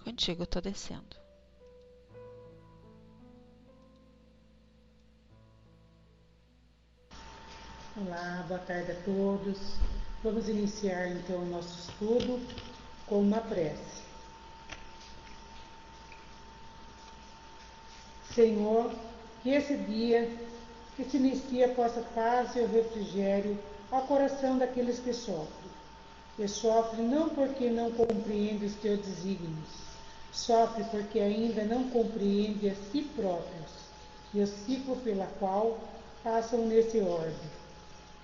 Contigo, eu tô descendo. Olá, boa tarde a todos. Vamos iniciar então o nosso estudo com uma prece. Senhor, que esse dia que se inicia possa paz e o refrigério ao coração daqueles que sofrem não porque não compreendem os teus desígnios, sofrem porque ainda não compreendem a si próprios e o ciclo pela qual passam nesse orbe.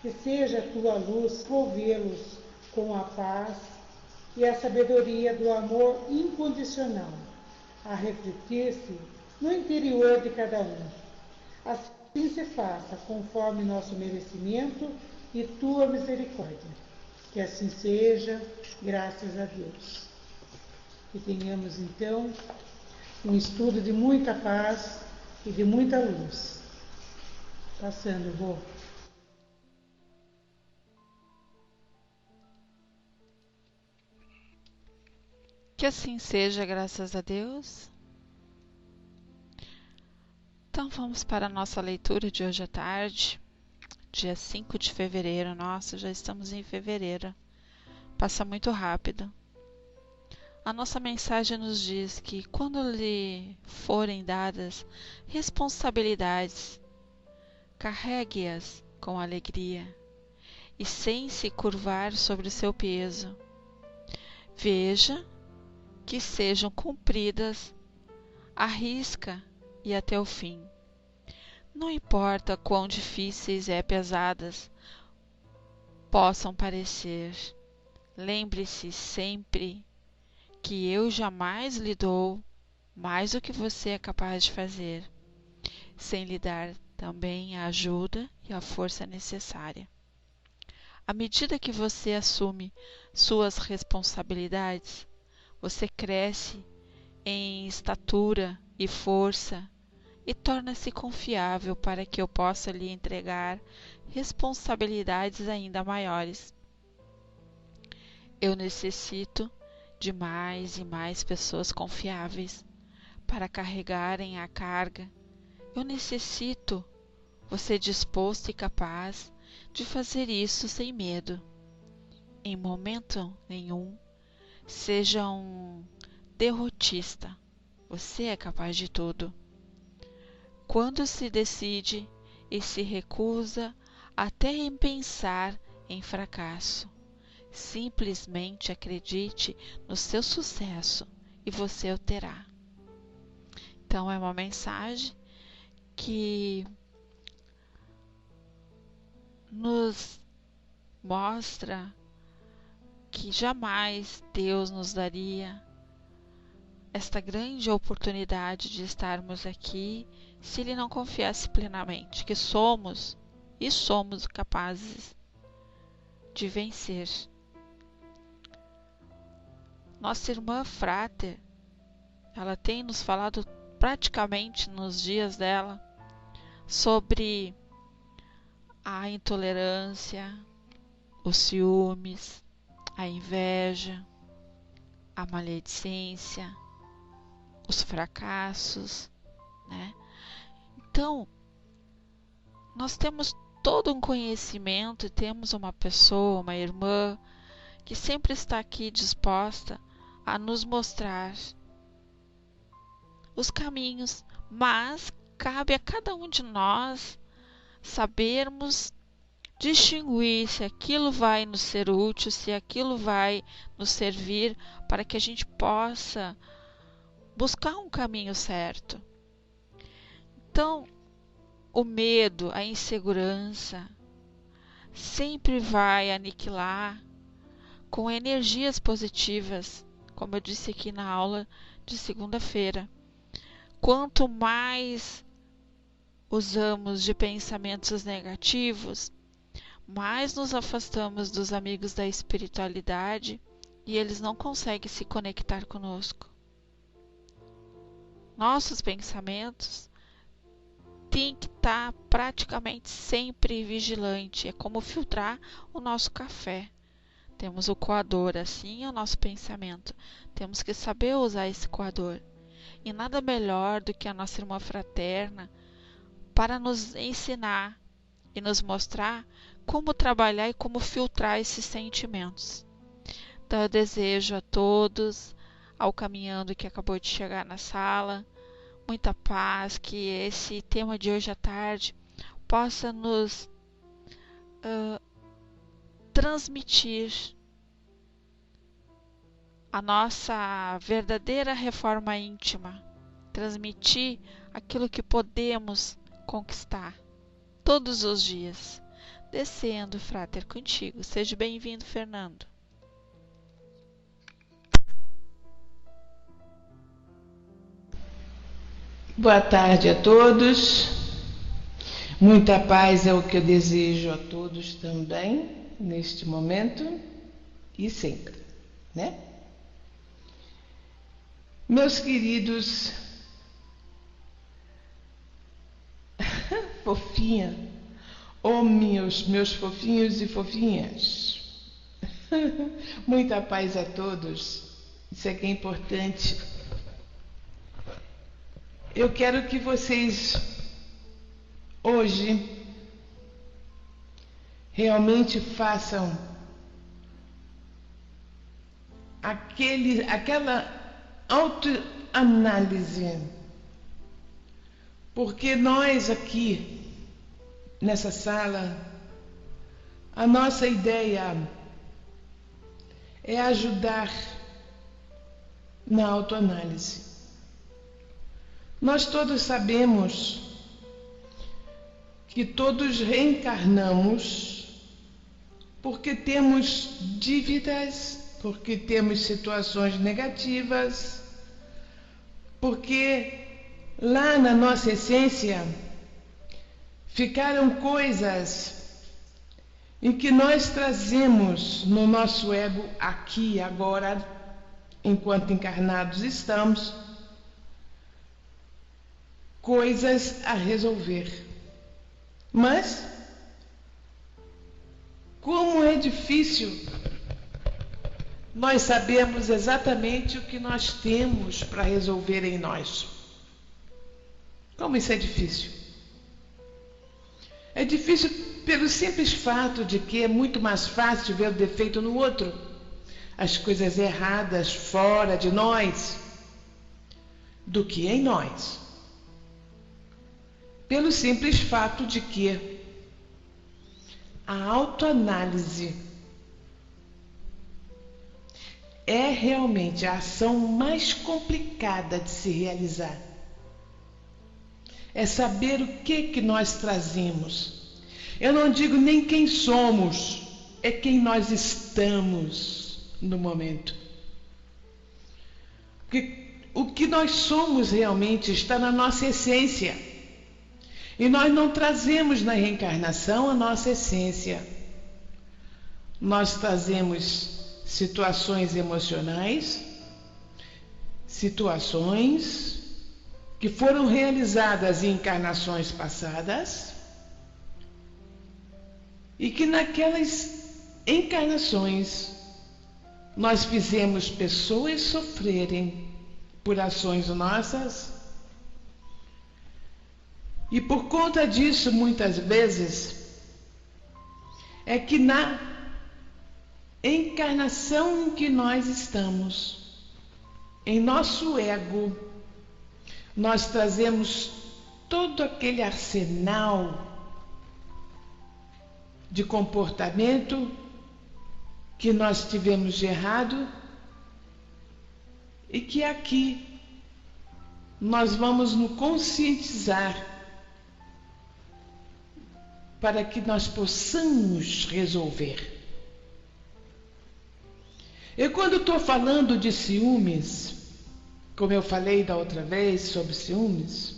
Que seja a tua luz envolvê-los com a paz e a sabedoria do amor incondicional, a refletir-se no interior de cada um. Assim se faça, conforme nosso merecimento e tua misericórdia. Que assim seja, graças a Deus. Que tenhamos então um estudo de muita paz e de muita luz. Passando, vou. Que assim seja, graças a Deus. Então vamos para a nossa leitura de hoje à tarde, dia 5 de fevereiro. Nossa, já estamos em fevereiro. Passa muito rápido. A nossa mensagem nos diz que quando lhe forem dadas responsabilidades, carregue-as com alegria e sem se curvar sobre o seu peso. Veja que sejam cumpridas à risca e até o fim. Não importa quão difíceis e pesadas possam parecer, lembre-se sempre que eu jamais lhe dou mais do que você é capaz de fazer, sem lhe dar também a ajuda e a força necessária. À medida que você assume suas responsabilidades, você cresce em estatura e força e torna-se confiável para que eu possa lhe entregar responsabilidades ainda maiores. Eu necessito de mais e mais pessoas confiáveis para carregarem a carga. Eu necessito você disposto e capaz de fazer isso sem medo. Em momento nenhum, seja um derrotista. Você é capaz de tudo. Quando se decide e se recusa até em pensar em fracasso, simplesmente acredite no seu sucesso e você o terá. Então é uma mensagem que nos mostra que jamais Deus nos daria esta grande oportunidade de estarmos aqui se Ele não confiasse plenamente que somos capazes de vencer. Nossa irmã Frater, ela tem nos falado praticamente nos dias dela sobre a intolerância, os ciúmes, a inveja, a maledicência, os fracassos, né? Então, nós temos todo um conhecimento e temos uma pessoa, uma irmã, que sempre está aqui disposta a nos mostrar os caminhos, mas cabe a cada um de nós sabermos distinguir se aquilo vai nos ser útil, se aquilo vai nos servir para que a gente possa buscar um caminho certo. Então, o medo, a insegurança sempre vai aniquilar com energias positivas, como eu disse aqui na aula de segunda-feira. Quanto mais usamos de pensamentos negativos, mais nos afastamos dos amigos da espiritualidade e eles não conseguem se conectar conosco. Nossos pensamentos têm que estar praticamente sempre vigilante. É como filtrar o nosso café. Temos o coador, assim é o nosso pensamento. Temos que saber usar esse coador. E nada melhor do que a nossa irmã fraterna para nos ensinar e nos mostrar como trabalhar e como filtrar esses sentimentos. Então eu desejo a todos, ao caminhando que acabou de chegar na sala, muita paz, que esse tema de hoje à tarde possa nos transmitir a nossa verdadeira reforma íntima, transmitir aquilo que podemos conquistar todos os dias. Descendo, Frater, contigo. Seja bem-vindo, Fernando. Boa tarde a todos. Muita paz é o que eu desejo a todos também, neste momento e sempre, né? Meus queridos, fofinha, meus fofinhos e fofinhas, muita paz a todos, isso é que é importante. Eu quero que vocês hoje realmente façam aquela autoanálise, porque nós aqui nessa sala, a nossa ideia é ajudar na autoanálise. Nós todos sabemos que todos reencarnamos porque temos dívidas, porque temos situações negativas, porque lá na nossa essência ficaram coisas em que nós trazemos no nosso ego aqui e agora, enquanto encarnados estamos, coisas a resolver. Mas, como é difícil, nós sabemos exatamente o que nós temos para resolver em nós. Como isso é difícil? É difícil pelo simples fato de que é muito mais fácil ver o defeito no outro, as coisas erradas fora de nós, do que em nós. Pelo simples fato de que a autoanálise é realmente a ação mais complicada de se realizar. É saber o que nós trazemos. Eu não digo nem quem somos, é quem nós estamos no momento. Porque o que nós somos realmente está na nossa essência. E nós não trazemos na reencarnação a nossa essência. Nós trazemos situações emocionais, situações que foram realizadas em encarnações passadas e que naquelas encarnações nós fizemos pessoas sofrerem por ações nossas. E por conta disso, muitas vezes, é que na encarnação em que nós estamos, em nosso ego, nós trazemos todo aquele arsenal de comportamento que nós tivemos de errado e que aqui nós vamos nos conscientizar para que nós possamos resolver. Eu quando estou falando de ciúmes, como eu falei da outra vez sobre ciúmes,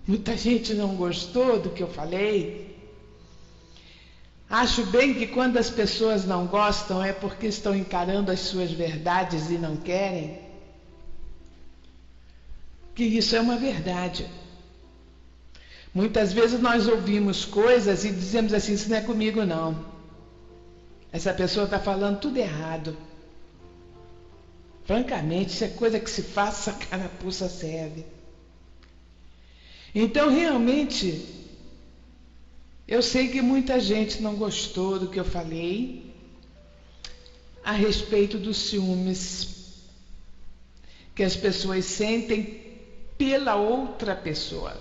muita gente não gostou do que eu falei. Acho bem que quando as pessoas não gostam é porque estão encarando as suas verdades e não querem. Que isso é uma verdade. Muitas vezes nós ouvimos coisas e dizemos assim, isso não é comigo não. essa pessoa está falando tudo errado. Francamente, isso é coisa que se faz, a carapuça serve. Então, realmente, eu sei que muita gente não gostou do que eu falei a respeito dos ciúmes que as pessoas sentem pela outra pessoa.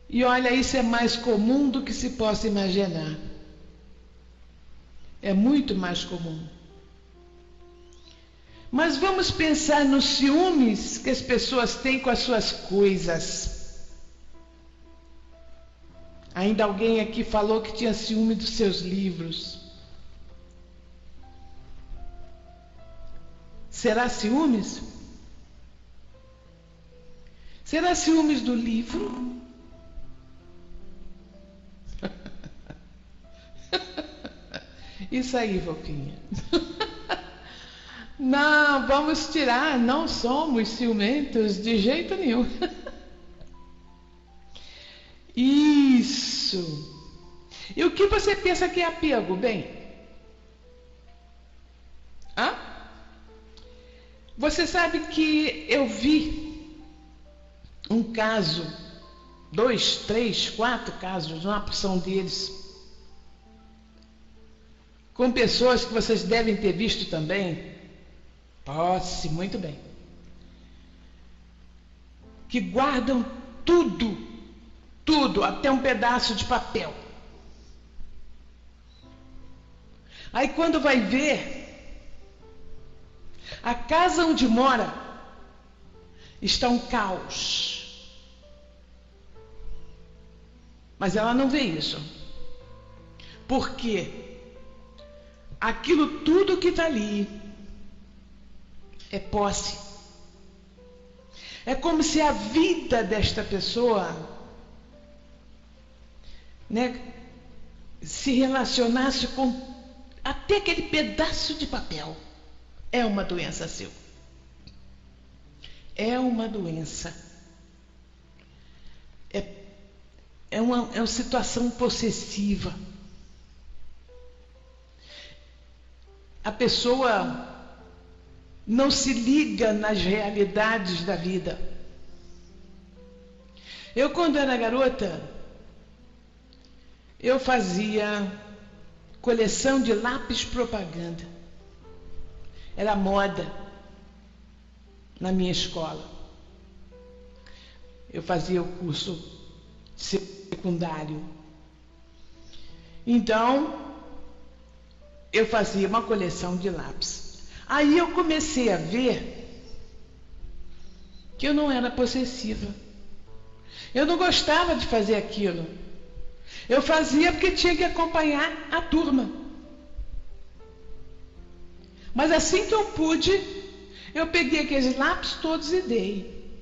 E olha, isso é mais comum do que se possa imaginar. É muito mais comum. Mas vamos pensar nos ciúmes que as pessoas têm com as suas coisas. Ainda alguém aqui falou que tinha ciúme dos seus livros. Será ciúmes? Será ciúmes do livro? Isso aí, Voquinha. Não, vamos tirar, não somos ciumentos de jeito nenhum. Isso. E o que você pensa que é apego, bem? Hã? Você sabe que eu vi um caso, 2, 3, 4 casos, uma porção deles, com pessoas que vocês devem ter visto também. Posse, muito bem. Que guardam tudo, tudo, até um pedaço de papel. Aí quando vai ver, a casa onde mora está um caos. Mas ela não vê isso. Por quê? Aquilo tudo que está ali é posse. É como se a vida desta pessoa, né, se relacionasse com até aquele pedaço de papel. É uma doença seu. É uma doença. É uma situação possessiva. A pessoa não se liga nas realidades da vida. Eu, quando era garota, eu fazia coleção de lápis propaganda. Era moda na minha escola. Eu fazia o curso secundário. Então, eu fazia uma coleção de lápis. Aí eu comecei a ver que eu não era possessiva. Eu não gostava de fazer aquilo. Eu fazia porque tinha que acompanhar a turma. Mas assim que eu pude, eu peguei aqueles lápis todos e dei.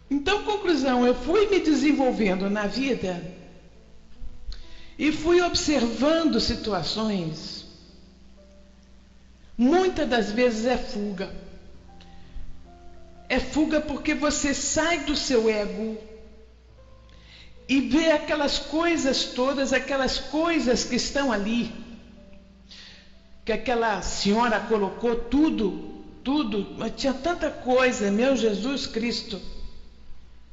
Então, conclusão, eu fui me desenvolvendo na vida e fui observando situações. Muitas das vezes é fuga. É fuga porque você sai do seu ego e vê aquelas coisas todas, aquelas coisas que estão ali, que aquela senhora colocou tudo, mas tinha tanta coisa, meu Jesus Cristo.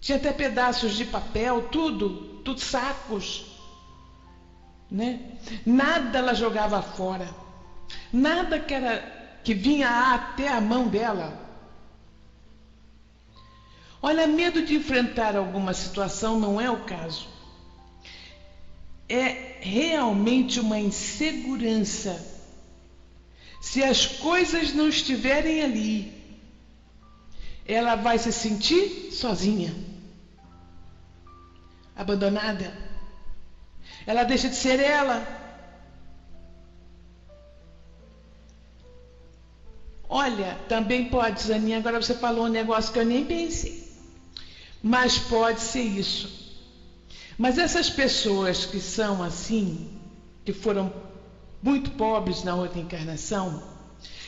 Tinha até pedaços de papel, tudo sacos, né? Nada ela jogava fora, nada que vinha até a mão dela. Olha, medo de enfrentar alguma situação não é o caso. É realmente uma insegurança. Se as coisas não estiverem ali, ela vai se sentir sozinha, abandonada. Ela deixa de ser ela. Olha, também pode, Zaninha, agora você falou um negócio que eu nem pensei. Mas pode ser isso. Mas essas pessoas que são assim, que foram muito pobres na outra encarnação,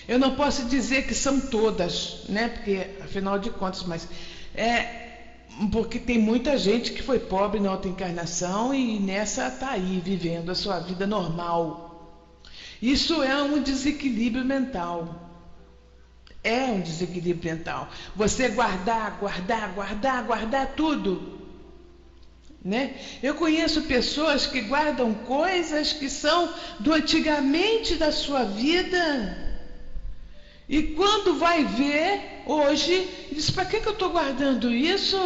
eu não posso dizer que são todas, né? Porque, afinal de contas, mas Porque tem muita gente que foi pobre na outra encarnação e nessa está aí vivendo a sua vida normal. Isso é um desequilíbrio mental. É um desequilíbrio mental. Você guardar tudo. Né? Eu conheço pessoas que guardam coisas que são do antigamente da sua vida. E quando vai ver, hoje, diz, para que eu estou guardando isso?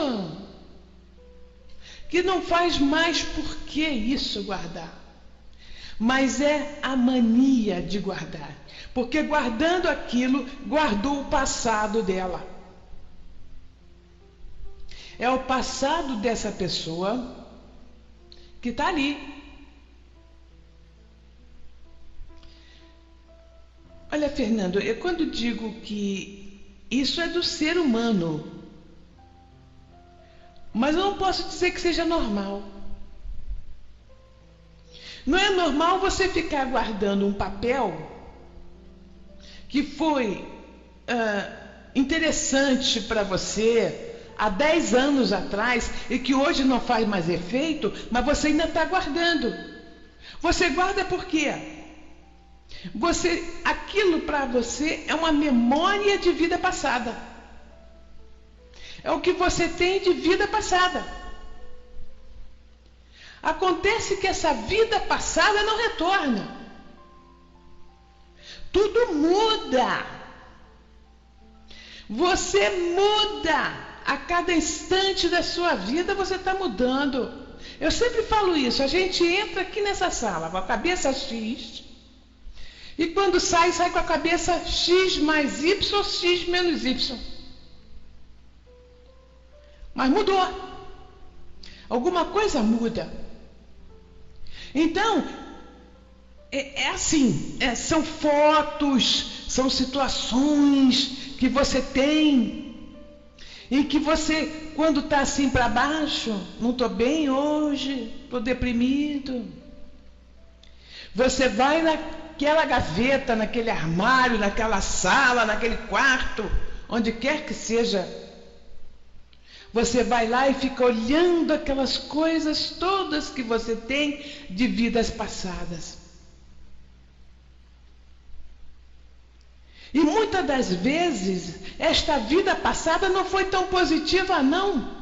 Que não faz mais por que isso guardar. Mas é a mania de guardar. Porque guardando aquilo, guardou o passado dela. É o passado dessa pessoa que está ali. Olha, Fernando, eu quando digo que isso é do ser humano, mas eu não posso dizer que seja normal. Não é normal você ficar guardando um papel que foi interessante para você há 10 anos atrás e que hoje não faz mais efeito, mas você ainda está guardando. Você guarda por quê? Aquilo para você é uma memória de vida passada. É o que você tem de vida passada. Acontece que essa vida passada não retorna. Tudo muda. Você muda. A cada instante da sua vida você está mudando. Eu sempre falo isso. A gente entra aqui nessa sala com a cabeça X. E quando sai com a cabeça X mais Y, X menos Y. Mas mudou. Alguma coisa muda. Então, é assim, são fotos, são situações que você tem, em que você, quando está assim para baixo, não estou bem hoje, estou deprimido. Você vai naquela gaveta, naquele armário, naquela sala, naquele quarto, onde quer que seja. Você vai lá e fica olhando aquelas coisas todas que você tem de vidas passadas. E muitas das vezes, esta vida passada não foi tão positiva, não.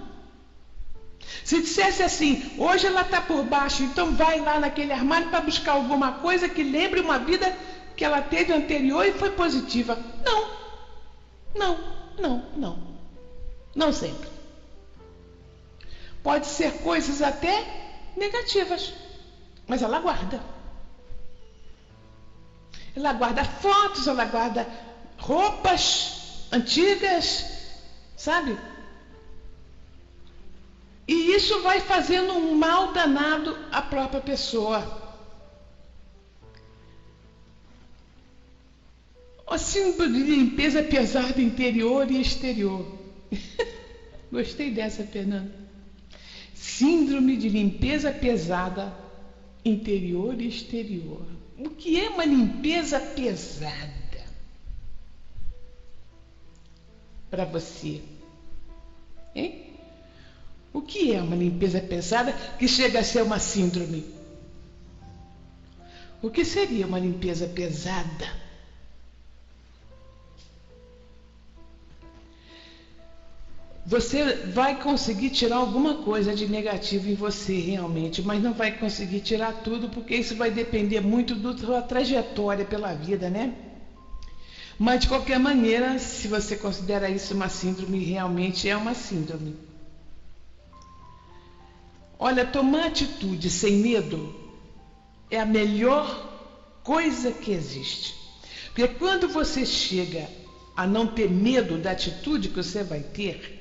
Se dissesse assim, hoje ela está por baixo, então vai lá naquele armário para buscar alguma coisa que lembre uma vida que ela teve anterior e foi positiva. Não sempre. Pode ser coisas até negativas, mas ela guarda. Ela guarda fotos, ela guarda roupas antigas, sabe? E isso vai fazendo um mal danado à própria pessoa. O símbolo de limpeza pesada interior e exterior. Gostei dessa, Fernanda. Síndrome de limpeza pesada interior e exterior. O que é uma limpeza pesada para você? Hein? O que é uma limpeza pesada que chega a ser uma síndrome? O que seria uma limpeza pesada? Você vai conseguir tirar alguma coisa de negativo em você realmente, mas não vai conseguir tirar tudo, porque isso vai depender muito da sua trajetória pela vida, né? Mas de qualquer maneira, se você considera isso uma síndrome, realmente é uma síndrome. Olha, tomar atitude sem medo é a melhor coisa que existe. Porque quando você chega a não ter medo da atitude que você vai ter,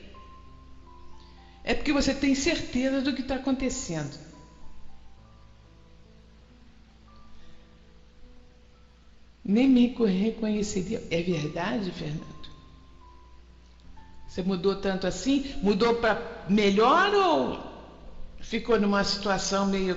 é porque você tem certeza do que está acontecendo. Nem me reconheceria. É verdade, Fernando? Você mudou tanto assim? Mudou para melhor ou ficou numa situação meio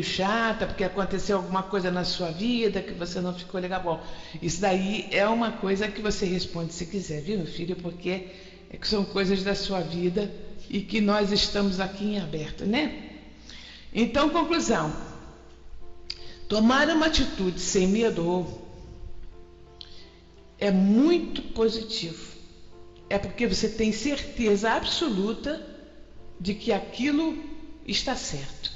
chata, porque aconteceu alguma coisa na sua vida que você não ficou legal? Bom, isso daí é uma coisa que você responde se quiser, viu, meu filho? Porque que são coisas da sua vida e que nós estamos aqui em aberto, né? Então, conclusão. Tomar uma atitude sem medo é muito positivo. É porque você tem certeza absoluta de que aquilo está certo.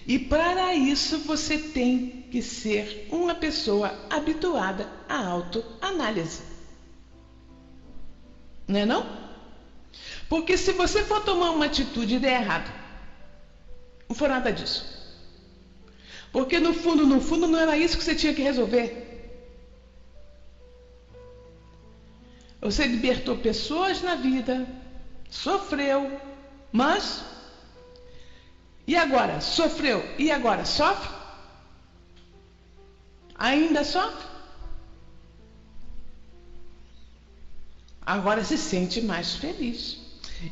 E para isso você tem que ser uma pessoa habituada à autoanálise. Não é não? Porque se você for tomar uma atitude e der errado, não for nada disso. Porque no fundo não era isso que você tinha que resolver. Você libertou pessoas na vida, sofreu, mas... E agora? Sofreu. E agora? Sofre? Ainda sofre? Agora se sente mais feliz.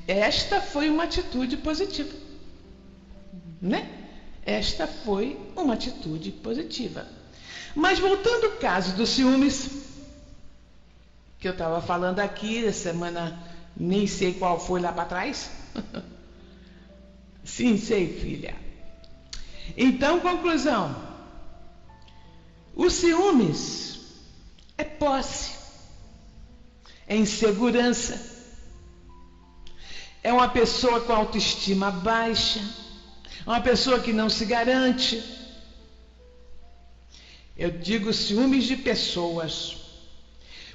Esta foi uma atitude positiva. Né? Esta foi uma atitude positiva. Mas voltando ao caso dos ciúmes, que eu estava falando aqui, a semana, nem sei qual foi lá para trás. Sim, sei, filha. Então, conclusão. O ciúmes é posse, é insegurança, é uma pessoa com autoestima baixa, é uma pessoa que não se garante. Eu digo ciúmes de pessoas.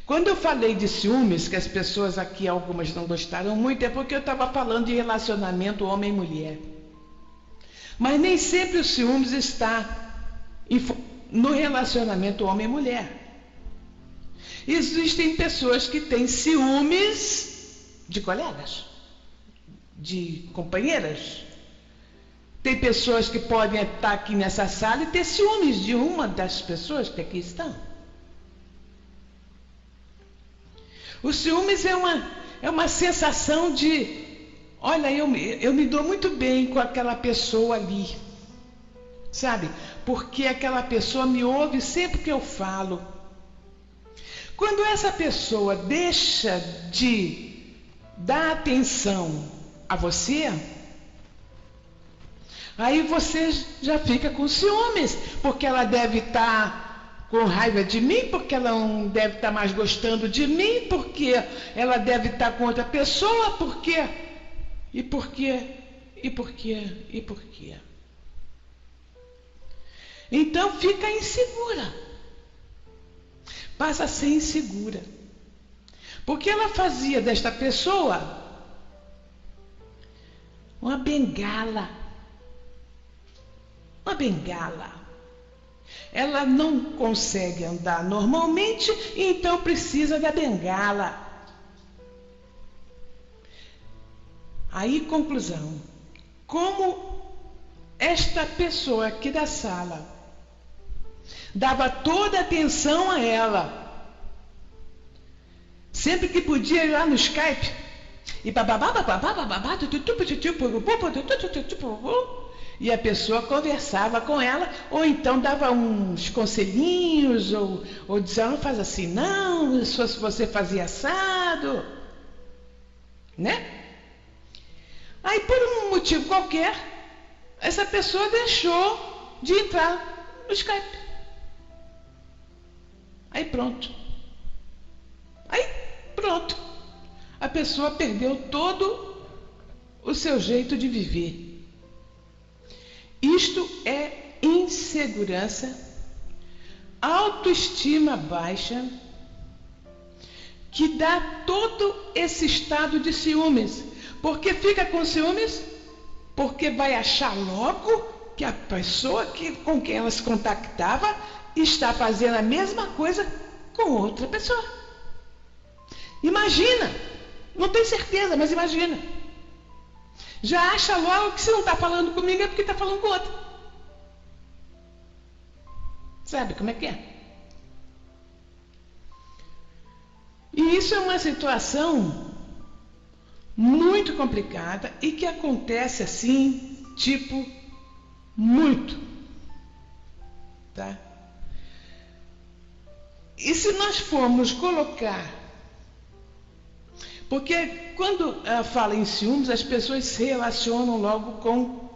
Quando eu falei de ciúmes, que as pessoas aqui, algumas não gostaram muito, é porque eu estava falando de relacionamento homem e mulher. Mas nem sempre o ciúmes está no relacionamento homem e mulher. Existem pessoas que têm ciúmes de colegas, de companheiras. Tem pessoas que podem estar aqui nessa sala e ter ciúmes de uma das pessoas que aqui estão. O ciúmes é uma sensação de, olha, eu me dou muito bem com aquela pessoa ali, sabe? Porque aquela pessoa me ouve sempre que eu falo. Quando essa pessoa deixa de dar atenção a você, aí você já fica com ciúmes, porque ela deve estar com raiva de mim, porque ela não deve estar mais gostando de mim, porque ela deve estar com outra pessoa, porque... E por quê? E por quê? E por quê? Então fica insegura. Passa a ser insegura. Porque ela fazia desta pessoa uma bengala. Uma bengala. Ela não consegue andar normalmente, então precisa da bengala. Aí, conclusão. Como esta pessoa aqui da sala dava toda a atenção a ela, sempre que podia ir lá no Skype, e e a pessoa conversava com ela, ou então dava uns conselhinhos, ou dizia, não faz assim não, se fosse você fazia assado, né? Aí por um motivo qualquer, essa pessoa deixou de entrar no Skype. Aí pronto. A pessoa perdeu todo o seu jeito de viver. Isto é insegurança, autoestima baixa, que dá todo esse estado de ciúmes. Porque fica com ciúmes? Porque vai achar logo que a pessoa com quem ela se contactava está fazendo a mesma coisa com outra pessoa. Imagina, não tem certeza, mas imagina. Já acha logo que se não está falando comigo é porque está falando com outra. Sabe como é que é? E isso é uma situação muito complicada e que acontece assim, tipo, muito. Tá? E se nós formos colocar Porque quando fala em ciúmes, as pessoas se relacionam logo com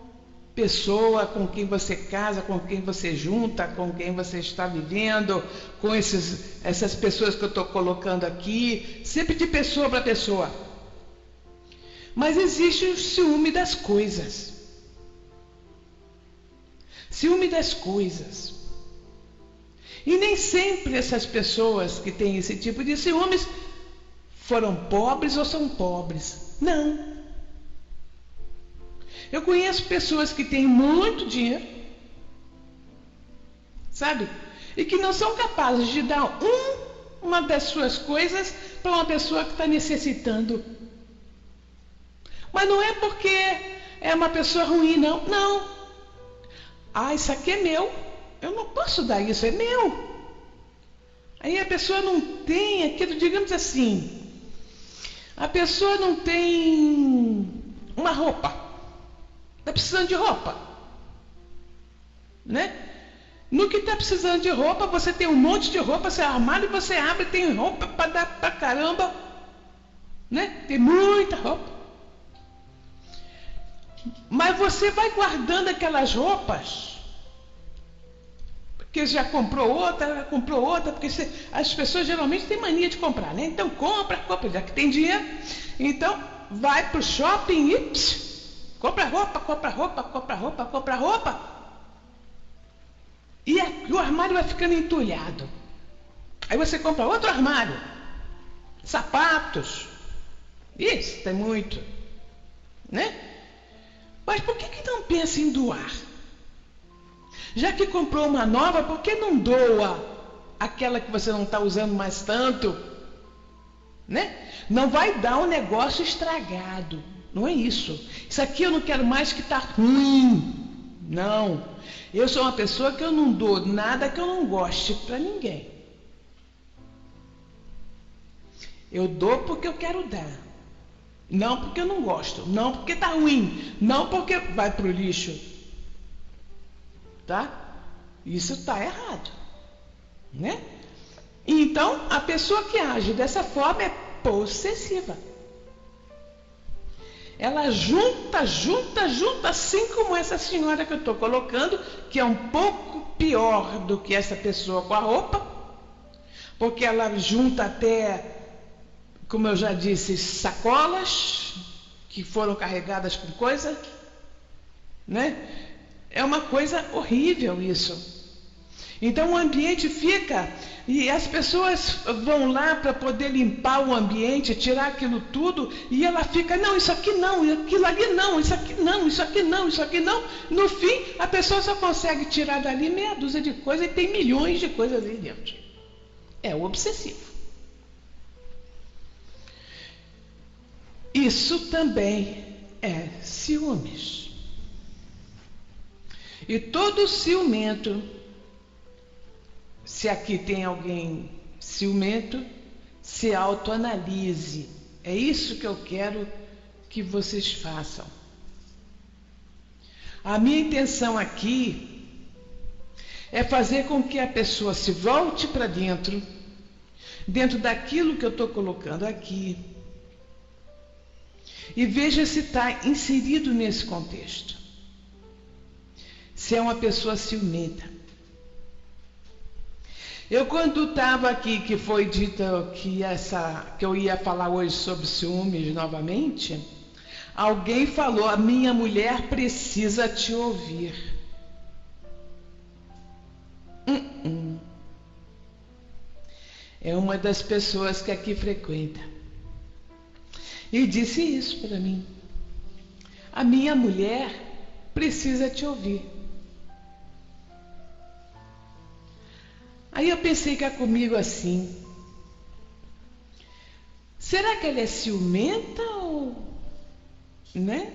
pessoa, com quem você casa, com quem você junta, com quem você está vivendo, com essas pessoas que eu estou colocando aqui, sempre de pessoa para pessoa. Mas existe o ciúme das coisas. Ciúme das coisas. E nem sempre essas pessoas que têm esse tipo de ciúmes foram pobres ou são pobres. Não. Eu conheço pessoas que têm muito dinheiro, sabe? E que não são capazes de dar uma das suas coisas para uma pessoa que está necessitando. Mas não é porque é uma pessoa ruim, não. Não. Ah, isso aqui é meu. Eu não posso dar isso, é meu. Aí a pessoa não tem aquilo, digamos assim, a pessoa não tem uma roupa. Está precisando de roupa, né? No que está precisando de roupa, você tem um monte de roupa, seu armário você abre, tem roupa para dar para caramba, né? Tem muita roupa. Mas você vai guardando aquelas roupas, porque já comprou outra, porque as pessoas geralmente têm mania de comprar, né? Então compra, já que tem dinheiro, então vai para o shopping e compra roupa. E o armário vai ficando entulhado. Aí você compra outro armário. Sapatos. Isso, tem muito. Né? Mas por que não pensa em doar? Já que comprou uma nova, por que não doa aquela que você não está usando mais tanto? Né? Não vai dar um negócio estragado. Não é isso. Isso aqui eu não quero mais que está ruim. Não. Eu sou uma pessoa que eu não dou nada que eu não goste para ninguém. Eu dou porque eu quero dar. Não porque eu não gosto. Não porque está ruim. Não porque vai para o lixo. Tá? Isso está errado. Né? Então, a pessoa que age dessa forma é possessiva. Ela junta, assim como essa senhora que eu estou colocando, que é um pouco pior do que essa pessoa com a roupa, porque ela junta até, como eu já disse, sacolas que foram carregadas com coisa, né? É uma coisa horrível isso. Então o ambiente fica, e as pessoas vão lá para poder limpar o ambiente, tirar aquilo tudo, e ela fica, não, isso aqui não, aquilo ali não, isso aqui não, isso aqui não, isso aqui não. No fim, a pessoa só consegue tirar dali meia dúzia de coisas e tem milhões de coisas ali dentro. É o obsessivo. Isso também é ciúmes. E todo ciumento, se aqui tem alguém ciumento, se autoanalise. É isso que eu quero que vocês façam. A minha intenção aqui é fazer com que a pessoa se volte para dentro daquilo que eu estou colocando aqui, e veja se está inserido nesse contexto. Se é uma pessoa ciumenta. Eu, quando estava aqui, que foi dito que eu ia falar hoje sobre ciúmes novamente, alguém falou, a minha mulher precisa te ouvir. É uma das pessoas que aqui frequenta. E disse isso para mim. A minha mulher precisa te ouvir. Aí eu pensei cá comigo assim, será que ela é ciumenta ou, né?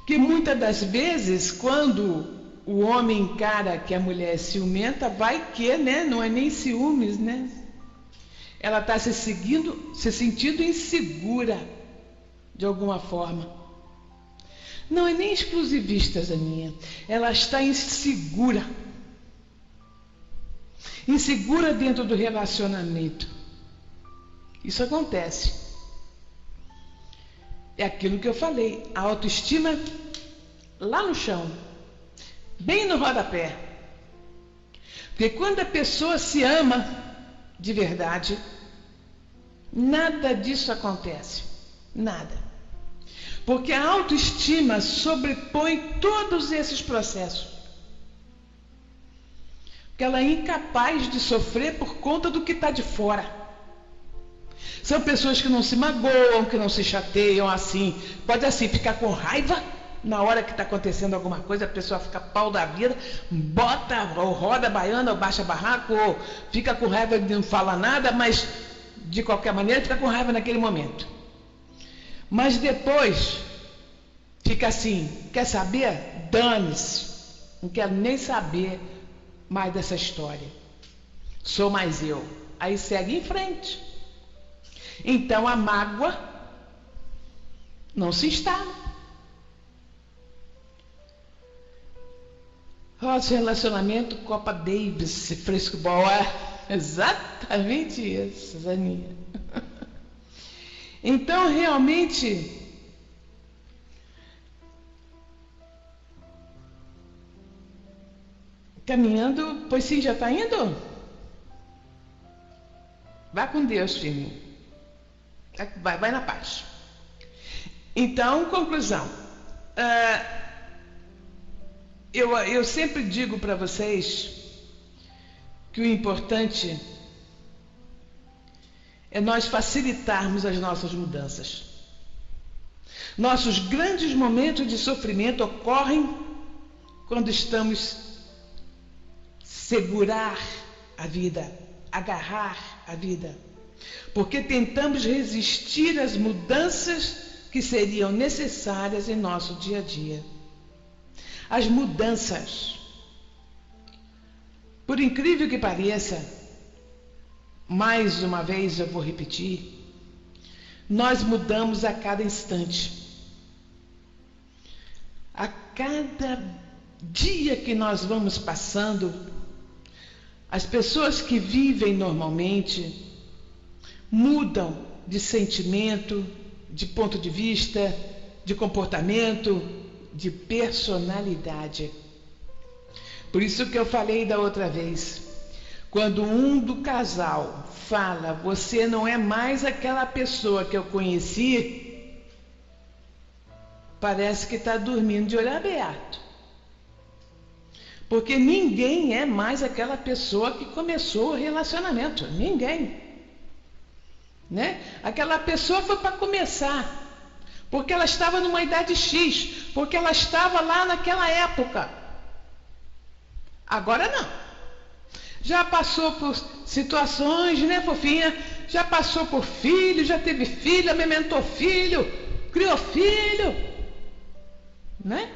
Que muitas das vezes, quando o homem encara que a mulher é ciumenta, vai que, né? Não é nem ciúmes, né? Ela está se sentindo insegura, de alguma forma. Não é nem exclusivista, Zaninha. Ela está insegura. Insegura dentro do relacionamento. Isso acontece. É aquilo que eu falei, a autoestima lá no chão, bem no rodapé. Porque quando a pessoa se ama de verdade, nada disso acontece. Nada. Porque a autoestima sobrepõe todos esses processos. Porque ela é incapaz de sofrer por conta do que está de fora. São pessoas que não se magoam, que não se chateiam assim. Pode assim ficar com raiva na hora que está acontecendo alguma coisa, a pessoa fica pau da vida, bota ou roda a baiana ou baixa barraco, ou fica com raiva e não fala nada, mas de qualquer maneira fica com raiva naquele momento. Mas depois fica assim, quer saber? Dane-se, não quero nem saber mais dessa história. Sou mais eu. Aí segue em frente. Então a mágoa não se instala. Nosso relacionamento Copa Davis, frescobol, é exatamente isso, Zaninha. Então realmente caminhando, pois sim, já está indo? Vá com Deus, filhinho. Vai na paz. Então, conclusão. Eu sempre digo para vocês que o importante é nós facilitarmos as nossas mudanças. Nossos grandes momentos de sofrimento ocorrem quando estamos segurar a vida, agarrar a vida, porque tentamos resistir às mudanças que seriam necessárias em nosso dia a dia. As mudanças, por incrível que pareça, mais uma vez eu vou repetir, nós mudamos a cada instante. A cada dia que nós vamos passando, as pessoas que vivem normalmente mudam de sentimento, de ponto de vista, de comportamento, de personalidade. Por isso que eu falei da outra vez, quando um do casal fala, você não é mais aquela pessoa que eu conheci, parece que está dormindo de olho aberto. Porque ninguém é mais aquela pessoa que começou o relacionamento. Ninguém. Né? Aquela pessoa foi para começar. Porque ela estava numa idade X. Porque ela estava lá naquela época. Agora não. Já passou por situações, né, fofinha? Já passou por filho, já teve filho, amamentou filho, criou filho. Né?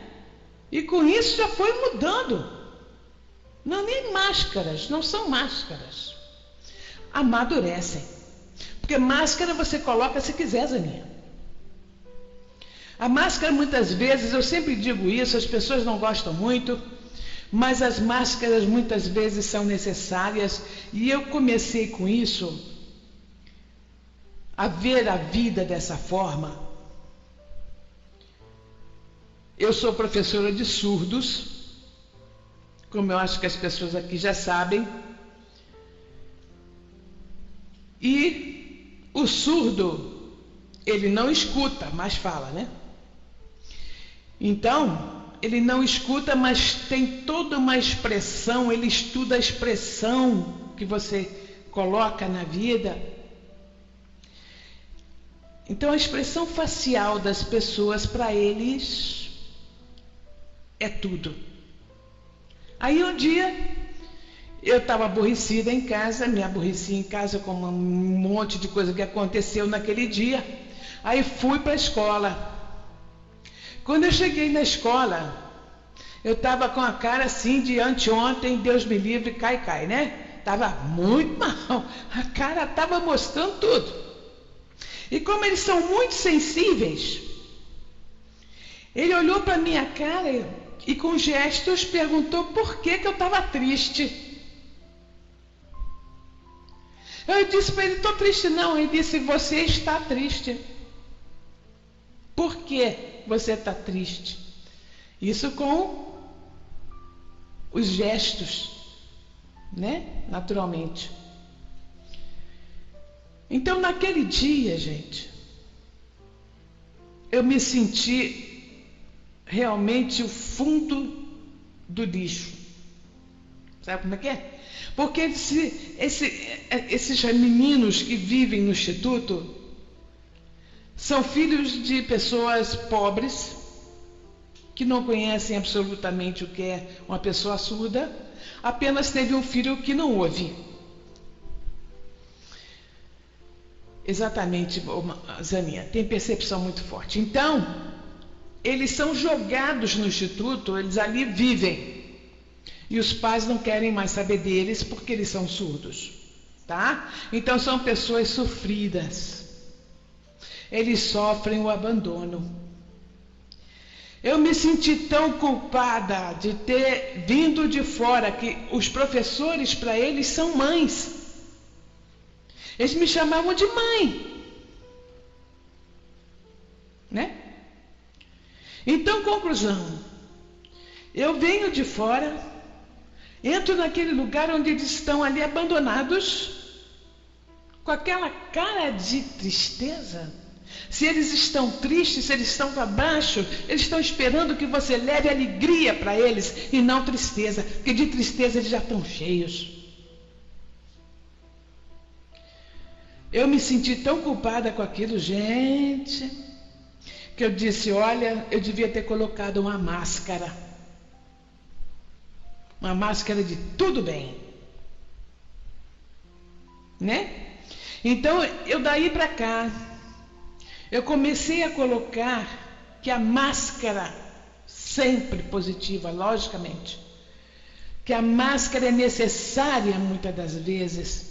E com isso já foi mudando. Não, nem máscaras, não são máscaras. Amadurecem. Porque máscara você coloca se quiser, Zaninha. A máscara muitas vezes, eu sempre digo isso, as pessoas não gostam muito, mas as máscaras muitas vezes são necessárias. E eu comecei com isso, a ver a vida dessa forma. Eu sou professora de surdos, como eu acho que as pessoas aqui já sabem. E o surdo, ele não escuta, mas fala, né? Então, ele não escuta, mas tem toda uma expressão, ele estuda a expressão que você coloca na vida. Então, a expressão facial das pessoas, para eles, é tudo. Aí um dia, eu estava aborrecida em casa, me aborreci em casa com um monte de coisa que aconteceu naquele dia. Aí fui para a escola. Quando eu cheguei na escola, eu estava com a cara assim de anteontem, Deus me livre, cai, né? Estava muito mal, a cara estava mostrando tudo. E como eles são muito sensíveis, ele olhou para a minha cara e com gestos perguntou por que eu estava triste. Eu disse para ele, estou triste não. Ele disse, você está triste. por que você está triste. Isso com os gestos, né? Naturalmente. Então, naquele dia, gente, eu me senti realmente o fundo do lixo. Sabe como é que é? Porque esses meninos que vivem no instituto são filhos de pessoas pobres, que não conhecem absolutamente o que é uma pessoa surda, apenas teve um filho que não ouve. Exatamente, Zaninha, tem percepção muito forte. Então, eles são jogados no instituto, eles ali vivem. E os pais não querem mais saber deles porque eles são surdos, tá? Então são pessoas sofridas. Eles sofrem o abandono. Eu me senti tão culpada de ter vindo de fora, que os professores para eles são mães. Eles me chamavam de mãe, né? Então, conclusão, eu venho de fora, entro naquele lugar onde eles estão ali abandonados, com aquela cara de tristeza. Se eles estão tristes, se eles estão para baixo, eles estão esperando que você leve alegria para eles e não tristeza, porque de tristeza eles já estão cheios. Eu me senti tão culpada com aquilo, gente, que eu disse, olha, eu devia ter colocado uma máscara de tudo bem, né? Então, eu daí para cá, eu comecei a colocar que a máscara, sempre positiva, logicamente, que a máscara é necessária muitas das vezes.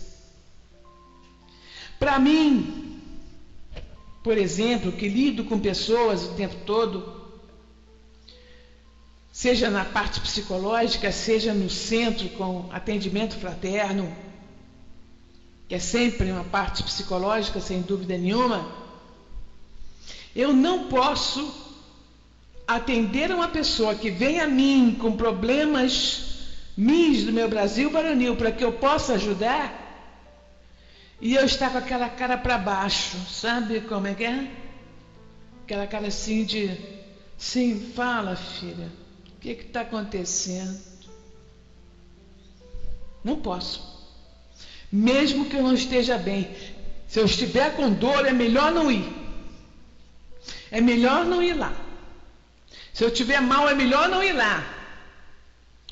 Para mim, por exemplo, que lido com pessoas o tempo todo, seja na parte psicológica, seja no centro com atendimento fraterno, que é sempre uma parte psicológica, sem dúvida nenhuma, eu não posso atender uma pessoa que vem a mim com problemas meus do meu Brasil varonil para que eu possa ajudar e eu estar com aquela cara para baixo, sabe como é que é? Aquela cara assim de, sim, fala filha, o que está acontecendo? Não posso, mesmo que eu não esteja bem. Se eu estiver com dor, é melhor não ir. É melhor não ir lá. Se eu estiver mal, é melhor não ir lá.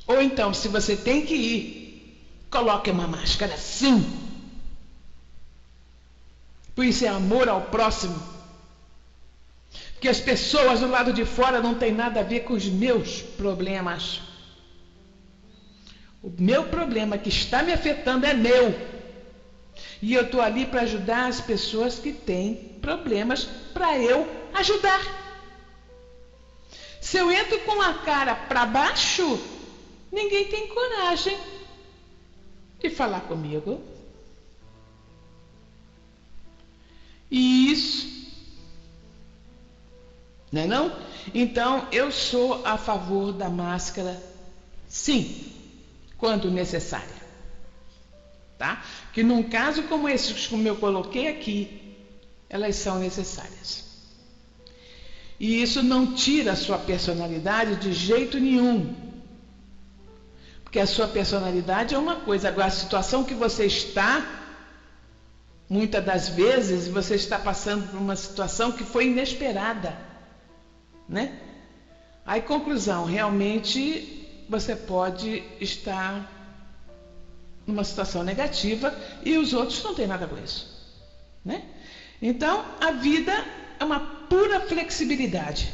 Ou então, se você tem que ir, coloque uma máscara, sim. Por isso é amor ao próximo. Porque as pessoas do lado de fora não têm nada a ver com os meus problemas. O meu problema que está me afetando é meu. E eu estou ali para ajudar as pessoas que têm problemas para eu ajudar. Se eu entro com a cara para baixo, ninguém tem coragem de falar comigo. Isso. Não é não? Então, eu sou a favor da máscara, sim, quando necessária. Tá? Que num caso como esse, como eu coloquei aqui, elas são necessárias. E isso não tira a sua personalidade de jeito nenhum. Porque a sua personalidade é uma coisa, agora a situação que você está, muitas das vezes você está passando por uma situação que foi inesperada, né? Aí, conclusão, realmente você pode estar numa situação negativa e os outros não têm nada com isso, né? Então, a vida é uma pura flexibilidade.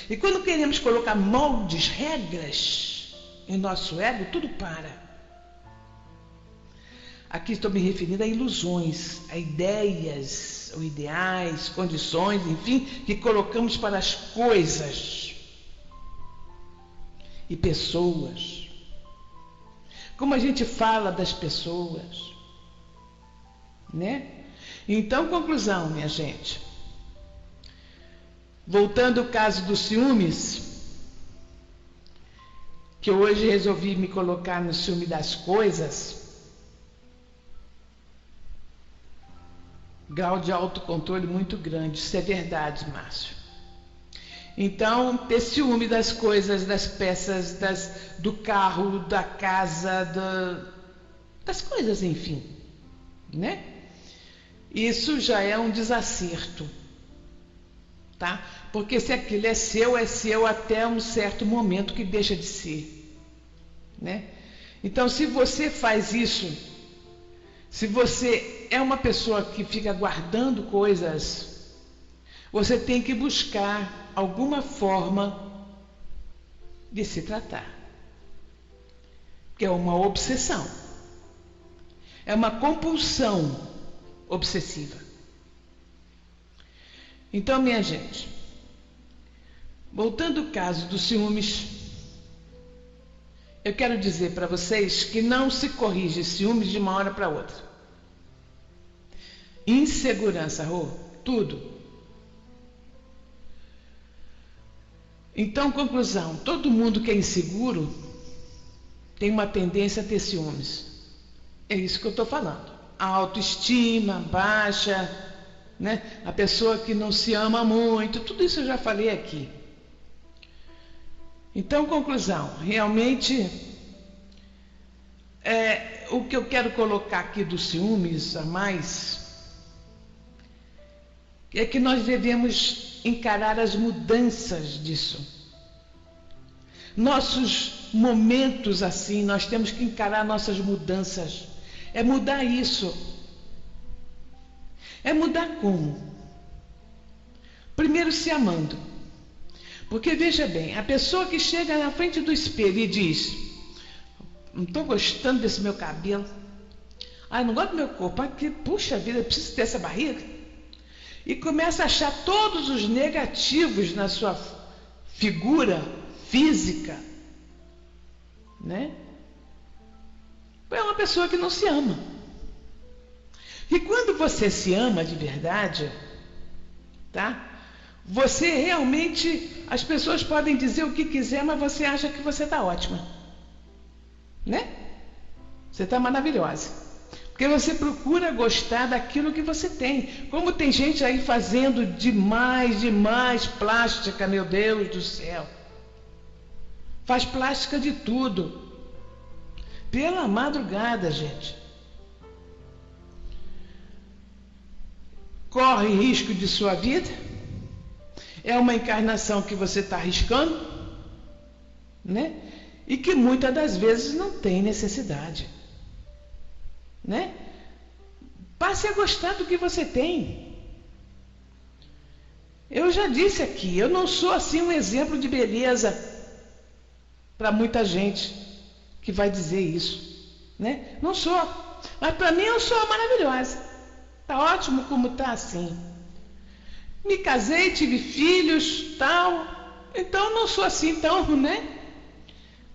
E quando queremos colocar moldes, regras em nosso ego, tudo para. Aqui estou me referindo a ilusões, a ideias, ou ideais, condições, enfim, que colocamos para as coisas e pessoas. Como a gente fala das pessoas, né? Então, conclusão, minha gente. voltando ao caso dos ciúmes, que hoje resolvi me colocar no ciúme das coisas, grau de autocontrole muito grande, isso é verdade, Márcio. Então, ter ciúme das coisas, das peças, do carro, da casa, das coisas, enfim, né? Isso já é um desacerto, tá? Porque se aquilo é seu até um certo momento que deixa de ser, né? Então, se você faz isso, se você é uma pessoa que fica guardando coisas, você tem que buscar alguma forma de se tratar. Que é uma obsessão. É uma compulsão obsessiva. Então, minha gente, voltando ao caso dos ciúmes, eu quero dizer para vocês que não se corrige ciúmes de uma hora para outra. Insegurança, tudo. Então, conclusão, todo mundo que é inseguro tem uma tendência a ter ciúmes. É isso que eu estou falando. A autoestima baixa, né? A pessoa que não se ama muito, tudo isso eu já falei aqui. Então, conclusão, realmente, o que eu quero colocar aqui dos ciúmes a mais, é que nós devemos encarar as mudanças disso. Nossos momentos assim, nós temos que encarar nossas mudanças. É mudar isso. É mudar como? Primeiro se amando. Porque veja bem, a pessoa que chega na frente do espelho e diz: não estou gostando desse meu cabelo, não gosto do meu corpo, puxa vida, eu preciso ter essa barriga. E começa a achar todos os negativos na sua figura física, né? É uma pessoa que não se ama. E quando você se ama de verdade, tá? Você realmente, as pessoas podem dizer o que quiser, mas você acha que você está ótima, né? Você está maravilhosa. Porque você procura gostar daquilo que você tem. Como tem gente aí fazendo demais plástica, meu Deus do céu. Faz plástica de tudo. Pela madrugada, gente. Corre risco de sua vida. É uma encarnação que você está arriscando, né? E que muitas das vezes não tem necessidade. Né? Passe a gostar do que você tem. Eu já disse aqui, eu não sou assim um exemplo de beleza para muita gente que vai dizer isso, né? Não sou, mas para mim eu sou maravilhosa. Tá ótimo como tá assim. Me casei, tive filhos, tal. Então não sou assim tão, né?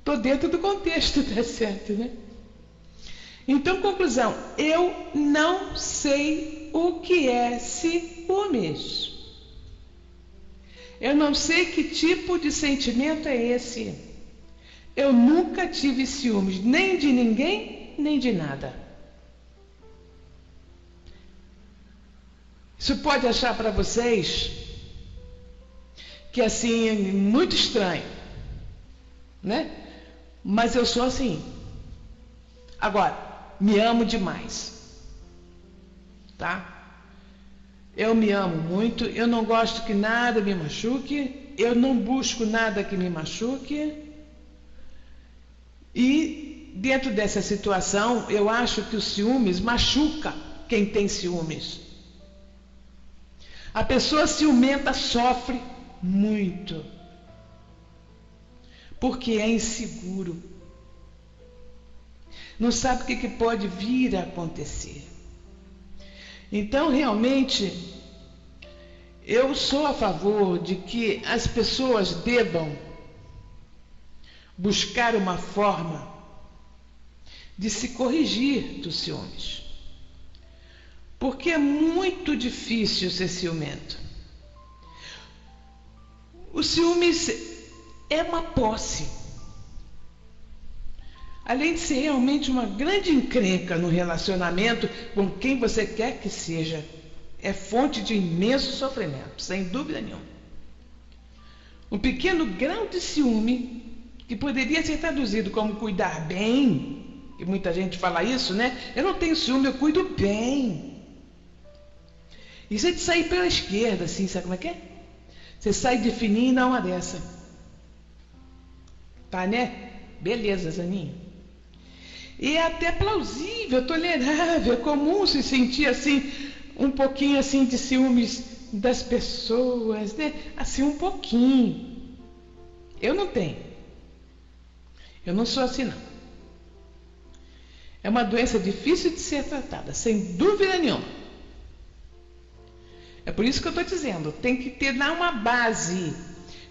Tô dentro do contexto, tá certo, né? Então, conclusão, eu não sei o que é ciúmes. Eu não sei que tipo de sentimento é esse. Eu nunca tive ciúmes, nem de ninguém, nem de nada. Isso pode achar para vocês que assim, é muito estranho, né? Mas eu sou assim. Agora, me amo demais, tá? Eu me amo muito, eu não gosto que nada me machuque, eu não busco nada que me machuque. E dentro dessa situação, eu acho que o ciúmes machuca quem tem ciúmes. A pessoa ciumenta sofre muito, porque é inseguro. Não sabe o que pode vir a acontecer. Então, realmente, eu sou a favor de que as pessoas devam buscar uma forma de se corrigir dos ciúmes. Porque é muito difícil ser ciumento. O ciúmes é uma posse. Além de ser realmente uma grande encrenca no relacionamento com quem você quer que seja, é fonte de imenso sofrimento, sem dúvida nenhuma. Um pequeno grau de ciúme, que poderia ser traduzido como cuidar bem, e muita gente fala isso, né? Eu não tenho ciúme, eu cuido bem. Isso é de sair pela esquerda, assim, sabe como é que é? Você sai de fininho e dá uma dessa. Tá, né? Beleza, Zaninha. E é até plausível, tolerável, é comum se sentir assim, um pouquinho assim de ciúmes das pessoas, né? Assim, um pouquinho. Eu não tenho. Eu não sou assim, não. É uma doença difícil de ser tratada, sem dúvida nenhuma. É por isso que eu estou dizendo, tem que ter lá uma base,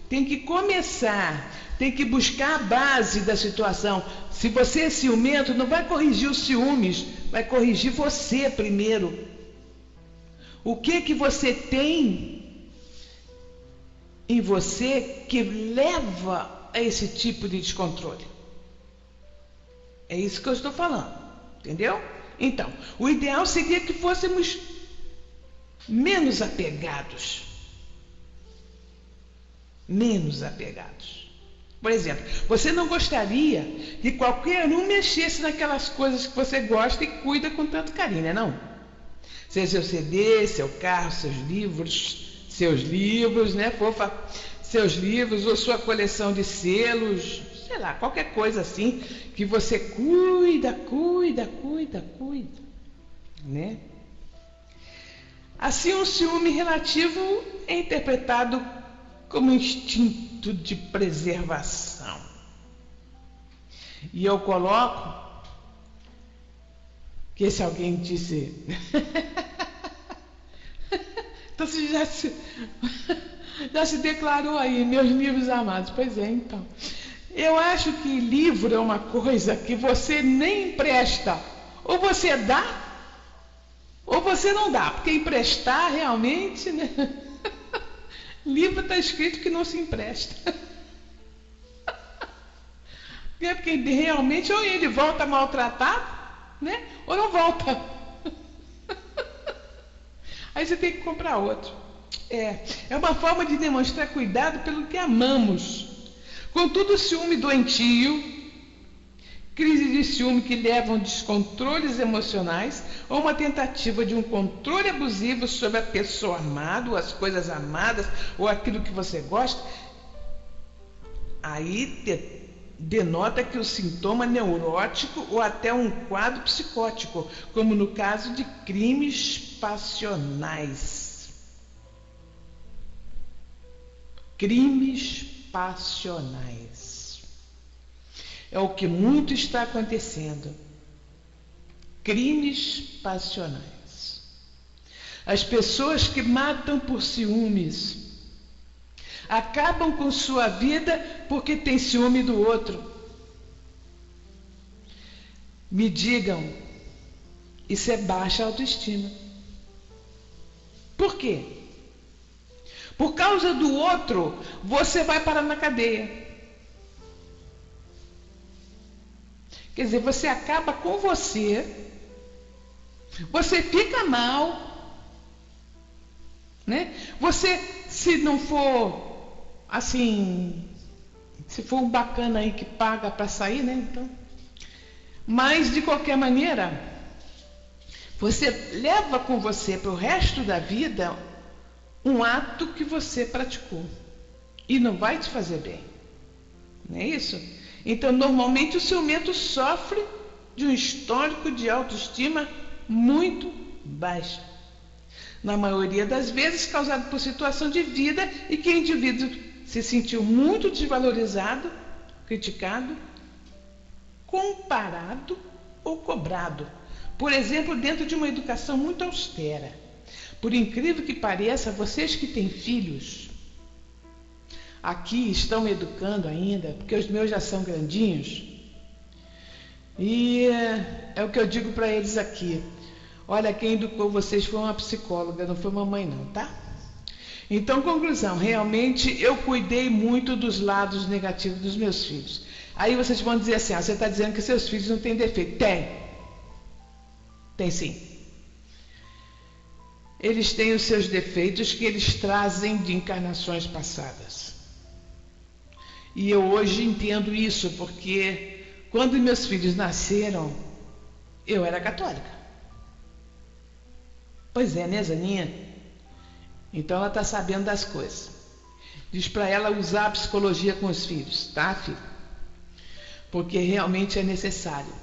tem que começar, tem que buscar a base da situação. Se você é ciumento, não vai corrigir os ciúmes, vai corrigir você primeiro. O que você tem em você que leva a esse tipo de descontrole? É isso que eu estou falando, entendeu? Então, o ideal seria que fôssemos menos apegados. Menos apegados. Por exemplo, você não gostaria que qualquer um mexesse naquelas coisas que você gosta e cuida com tanto carinho, né, não? Seja seu CD, seu carro, seus livros, né, fofa? Seus livros ou sua coleção de selos, sei lá, qualquer coisa assim que você cuida, né? Assim, um ciúme relativo é interpretado como instinto de preservação. E eu coloco que se alguém disse... Então você já se declarou aí, meus livros amados. Pois é, então. Eu acho que livro é uma coisa que você nem empresta. Ou você dá, ou você não dá. Porque emprestar realmente, né? Livro está escrito que não se empresta. É porque realmente ou ele volta maltratado, né? Ou não volta. Aí você tem que comprar outro. É uma forma de demonstrar cuidado pelo que amamos. Contudo, o ciúme doentio, crise de ciúme que levam a descontroles emocionais ou uma tentativa de um controle abusivo sobre a pessoa amada, ou as coisas amadas, ou aquilo que você gosta, aí denota que o sintoma neurótico ou até um quadro psicótico, como no caso de crimes passionais. Crimes passionais. É o que muito está acontecendo. Crimes passionais. As pessoas que matam por ciúmes acabam com sua vida porque tem ciúme do outro. Me digam, isso é baixa autoestima. Por quê? Por causa do outro, você vai parar na cadeia. Quer dizer, você acaba com você fica mal, né? Você, se não for assim, se for um bacana aí que paga para sair, né? Então, mas de qualquer maneira, você leva com você para o resto da vida um ato que você praticou e não vai te fazer bem, não é isso? Então, normalmente o ciumento sofre de um histórico de autoestima muito baixa, na maioria das vezes causado por situação de vida e que o indivíduo se sentiu muito desvalorizado, criticado, comparado ou cobrado, por exemplo, dentro de uma educação muito austera. Por incrível que pareça, vocês que têm filhos, aqui estão educando ainda, porque os meus já são grandinhos, e é o que eu digo para eles aqui. Olha, quem educou vocês foi uma psicóloga, não foi mamãe não, tá? Então, conclusão, realmente eu cuidei muito dos lados negativos dos meus filhos. Aí vocês vão dizer assim, você está dizendo que seus filhos não têm defeito. Tem sim. Eles têm os seus defeitos que eles trazem de encarnações passadas. E eu hoje entendo isso, porque quando meus filhos nasceram, eu era católica. Pois é, né, Zaninha? Então ela está sabendo das coisas. Diz para ela usar a psicologia com os filhos, tá, filho? Porque realmente é necessário.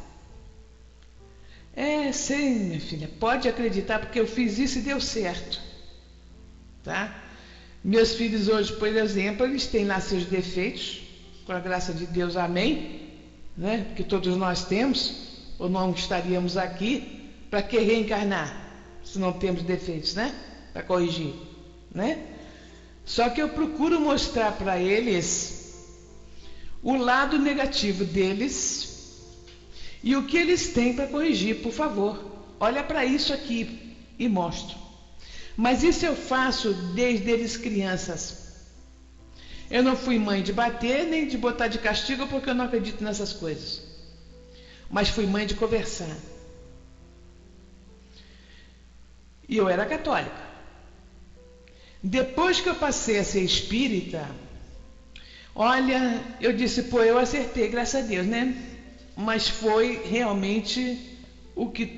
Sei, minha filha, pode acreditar, porque eu fiz isso e deu certo. Tá? Meus filhos hoje, por exemplo, eles têm lá seus defeitos, com a graça de Deus, amém? Né? Porque todos nós temos, ou não estaríamos aqui, para que reencarnar, se não temos defeitos, né? Para corrigir, né? Só que eu procuro mostrar para eles o lado negativo deles e o que eles têm para corrigir, por favor. Olha para isso aqui e mostro. Mas isso eu faço desde eles crianças. Eu não fui mãe de bater nem de botar de castigo, porque eu não acredito nessas coisas. Mas fui mãe de conversar. E eu era católica. Depois que eu passei a ser espírita, olha, eu disse, eu acertei, graças a Deus, né? Mas foi realmente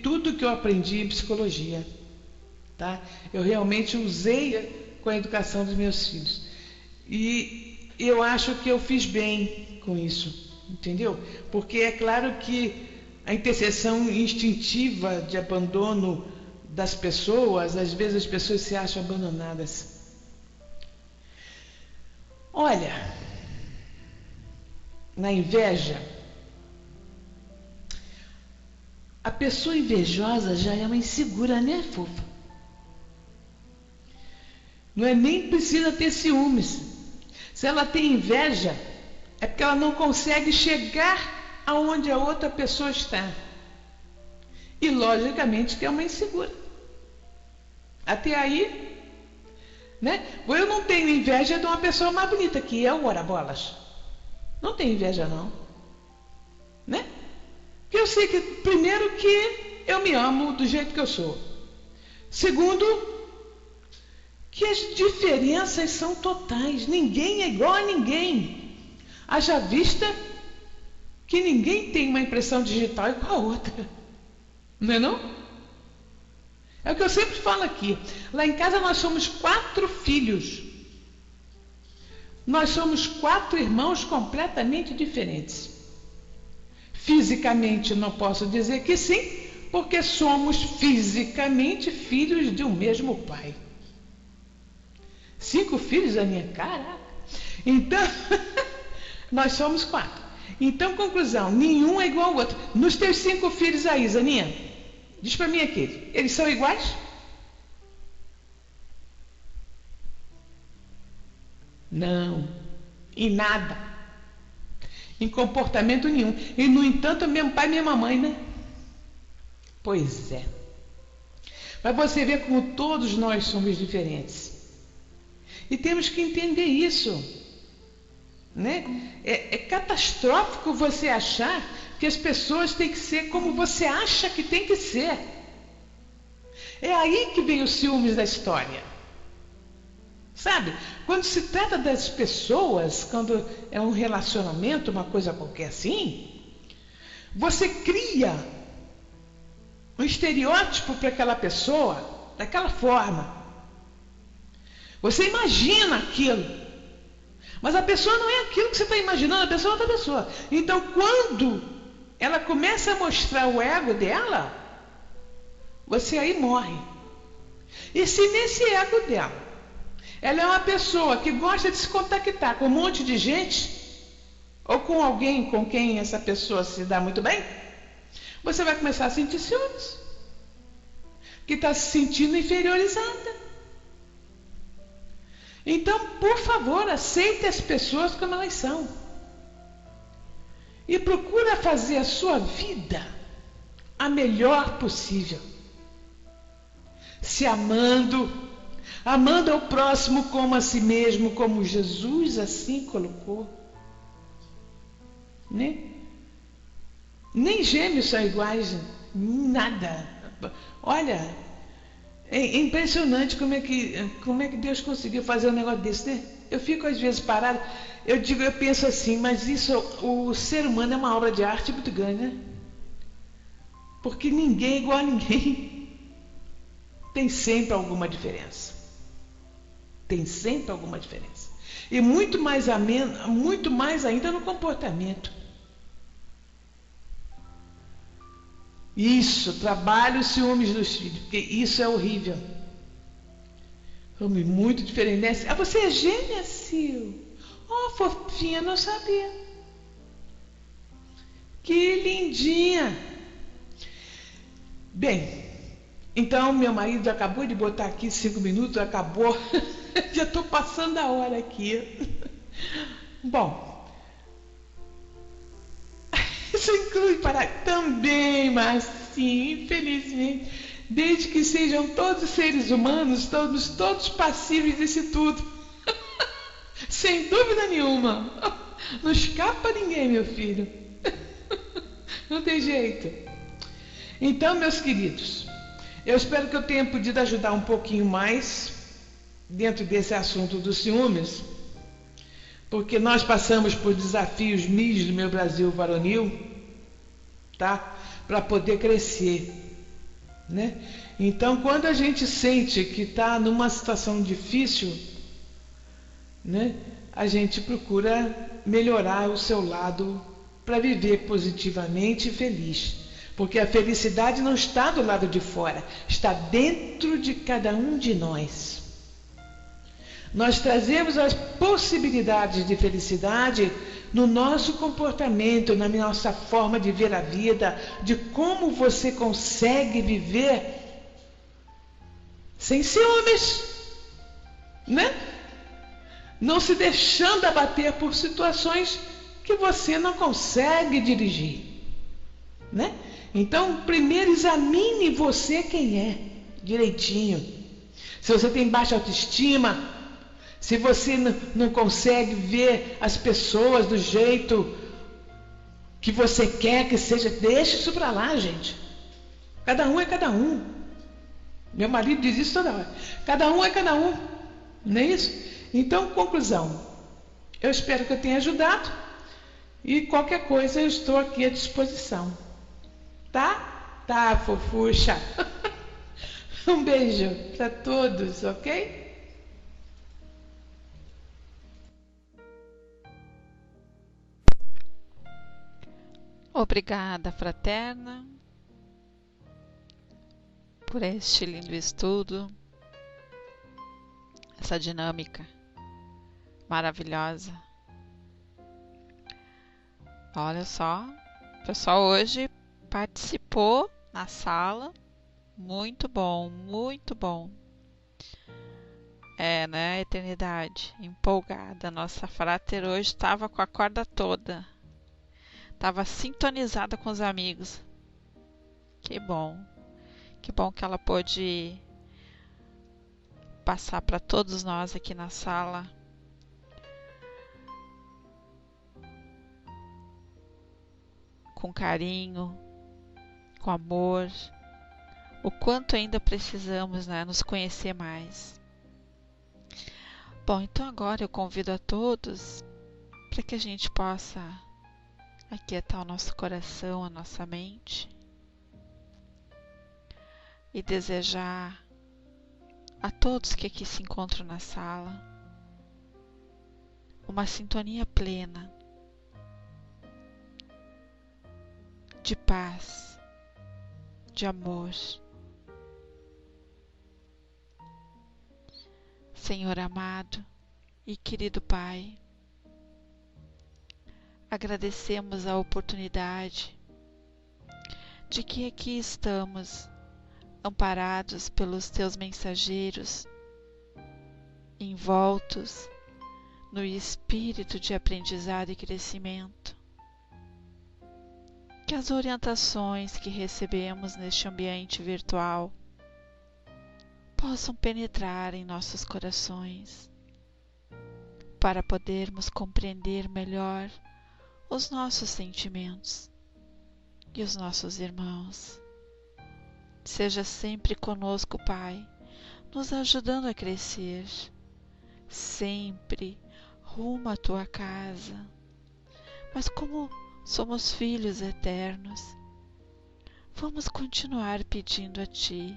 tudo que eu aprendi em psicologia, tá? Eu realmente usei com a educação dos meus filhos. E eu acho que eu fiz bem com isso, entendeu? Porque é claro que a intercessão instintiva de abandono das pessoas, às vezes as pessoas se acham abandonadas. Olha, na inveja, a pessoa invejosa já é uma insegura, né, fofa? Não é nem precisa ter ciúmes. Se ela tem inveja, é porque ela não consegue chegar aonde a outra pessoa está. E logicamente que é uma insegura. Até aí, né? Eu não tenho inveja de uma pessoa mais bonita que eu, ora bolas. Não tenho inveja não, né? Porque eu sei que, primeiro, que eu me amo do jeito que eu sou. Segundo, que as diferenças são totais. Ninguém é igual a ninguém. Haja vista que ninguém tem uma impressão digital igual a outra. Não é não? É o que eu sempre falo aqui. Lá em casa nós somos 4 filhos. Nós somos 4 irmãos completamente diferentes. Fisicamente não posso dizer que sim, porque somos fisicamente filhos de um mesmo pai. 5 filhos, a minha caraca. Então, nós somos 4. Então, conclusão, nenhum é igual ao outro. Nos teus 5 filhos aí, Zaninha, diz para mim aqui, eles são iguais? Não, em nada. Em comportamento nenhum. E, no entanto, mesmo pai e mesma mãe, né? Pois é. Mas você vê como todos nós somos diferentes. E temos que entender isso, né? É catastrófico você achar que as pessoas têm que ser como você acha que tem que ser. É aí que vem os ciúmes da história. Sabe? Quando se trata das pessoas, quando é um relacionamento, uma coisa qualquer assim, você cria um estereótipo para aquela pessoa, daquela forma. Você imagina aquilo, mas a pessoa não é aquilo que você está imaginando, a pessoa é outra pessoa. Então, quando ela começa a mostrar o ego dela, você aí morre. E se nesse ego dela, ela é uma pessoa que gosta de se contactar com um monte de gente, ou com alguém com quem essa pessoa se dá muito bem, você vai começar a sentir ciúmes, que está se sentindo inferiorizada. Então, por favor, aceite as pessoas como elas são. E procura fazer a sua vida a melhor possível. Se amando, Amando ao próximo como a si mesmo, como Jesus assim colocou. Né? Nem gêmeos são iguais, nada. Olha, é impressionante como é que Deus conseguiu fazer um negócio desse, né? Eu fico às vezes parado, eu penso assim, mas isso, o ser humano é uma obra de arte muito grande, né? Porque ninguém é igual a ninguém. Tem sempre alguma diferença. Tem sempre alguma diferença. E muito mais ainda no comportamento. Isso, trabalhe os ciúmes dos filhos, porque isso é horrível. Homem muito diferente, né? Ah, você é gêmea, Sil? Oh, fofinha, não sabia. Que lindinha. Bem, então meu marido acabou de botar aqui 5 minutos, acabou. Já estou passando a hora aqui. Bom, isso inclui para também, mas sim, infelizmente, desde que sejam todos seres humanos, estamos todos passíveis desse tudo. Sem dúvida nenhuma. Não escapa ninguém, meu filho. Não tem jeito. Então, meus queridos, eu espero que eu tenha podido ajudar um pouquinho mais dentro desse assunto dos ciúmes, porque nós passamos por desafios do meu Brasil varonil, tá? Para poder crescer, né? Então, quando a gente sente que está numa situação difícil, né? A gente procura melhorar o seu lado para viver positivamente e feliz. Porque a felicidade não está do lado de fora, está dentro de cada um de nós. Nós trazemos as possibilidades de felicidade no nosso comportamento, na nossa forma de ver a vida, de como você consegue viver sem ciúmes, né? Não se deixando abater por situações que você não consegue dirigir, né? Então, primeiro examine você quem é, direitinho. Se você tem baixa autoestima, se você não consegue ver as pessoas do jeito que você quer que seja, deixe isso para lá, gente. Cada um é cada um. Meu marido diz isso toda hora. Cada um é cada um. Não é isso? Então, conclusão. Eu espero que eu tenha ajudado. E qualquer coisa eu estou aqui à disposição. Tá? Tá, fofucha. Um beijo para todos, ok? Obrigada, fraterna, por este lindo estudo, essa dinâmica maravilhosa. Olha só, o pessoal hoje participou na sala. Muito bom, muito bom. É, né, Eternidade? Empolgada. Nossa frater hoje estava com a corda toda. Estava sintonizada com os amigos. Que bom. Que bom que ela pôde passar para todos nós aqui na sala com carinho, com amor. O quanto ainda precisamos, né, nos conhecer mais. Bom, então agora eu convido a todos para que a gente possa aquietar o nosso coração, a nossa mente e desejar a todos que aqui se encontram na sala uma sintonia plena de paz, de amor. Senhor amado e querido Pai, agradecemos a oportunidade de que aqui estamos, amparados pelos Teus mensageiros, envoltos no espírito de aprendizado e crescimento. Que as orientações que recebemos neste ambiente virtual possam penetrar em nossos corações, para podermos compreender melhor os nossos sentimentos e os nossos irmãos. Seja sempre conosco, Pai, nos ajudando a crescer, sempre rumo à Tua casa. Mas como somos filhos eternos, vamos continuar pedindo a Ti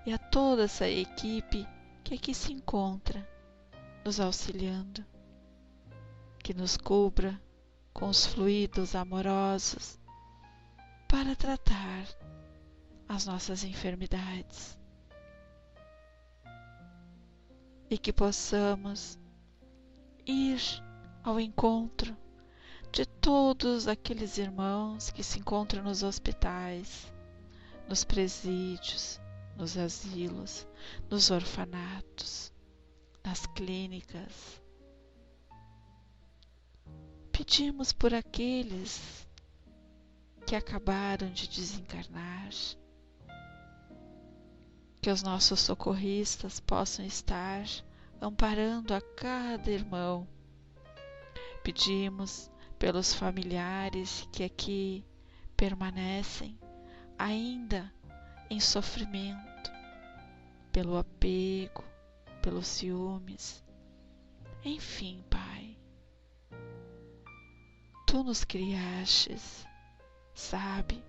e a toda essa equipe que aqui se encontra, nos auxiliando, que nos cubra com os fluidos amorosos para tratar as nossas enfermidades e que possamos ir ao encontro de todos aqueles irmãos que se encontram nos hospitais, nos presídios, nos asilos, nos orfanatos, nas clínicas. Pedimos por aqueles que acabaram de desencarnar, que os nossos socorristas possam estar amparando a cada irmão. Pedimos pelos familiares que aqui permanecem ainda em sofrimento, pelo apego, pelos ciúmes. Enfim, Pai, Tu nos criastes, sabe,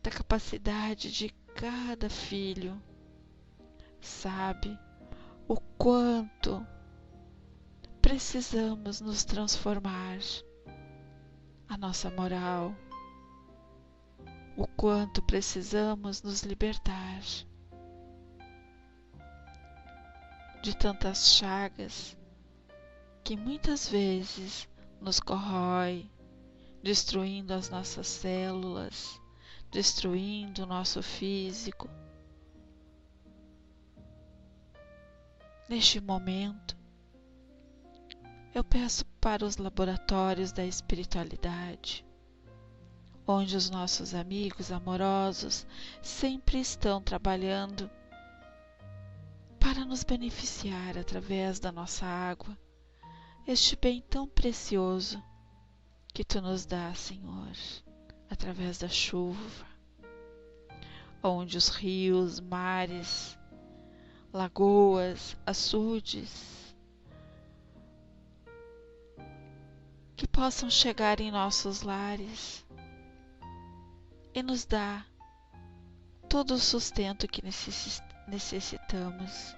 da capacidade de cada filho, sabe o quanto precisamos nos transformar, a nossa moral, o quanto precisamos nos libertar de tantas chagas que muitas vezes nos corrói, destruindo as nossas células, destruindo o nosso físico. Neste momento, eu peço para os laboratórios da espiritualidade, onde os nossos amigos amorosos sempre estão trabalhando para nos beneficiar através da nossa água, este bem tão precioso que Tu nos dá, Senhor, através da chuva, onde os rios, mares, lagoas, açudes, que possam chegar em nossos lares e nos dar todo o sustento que necessitamos,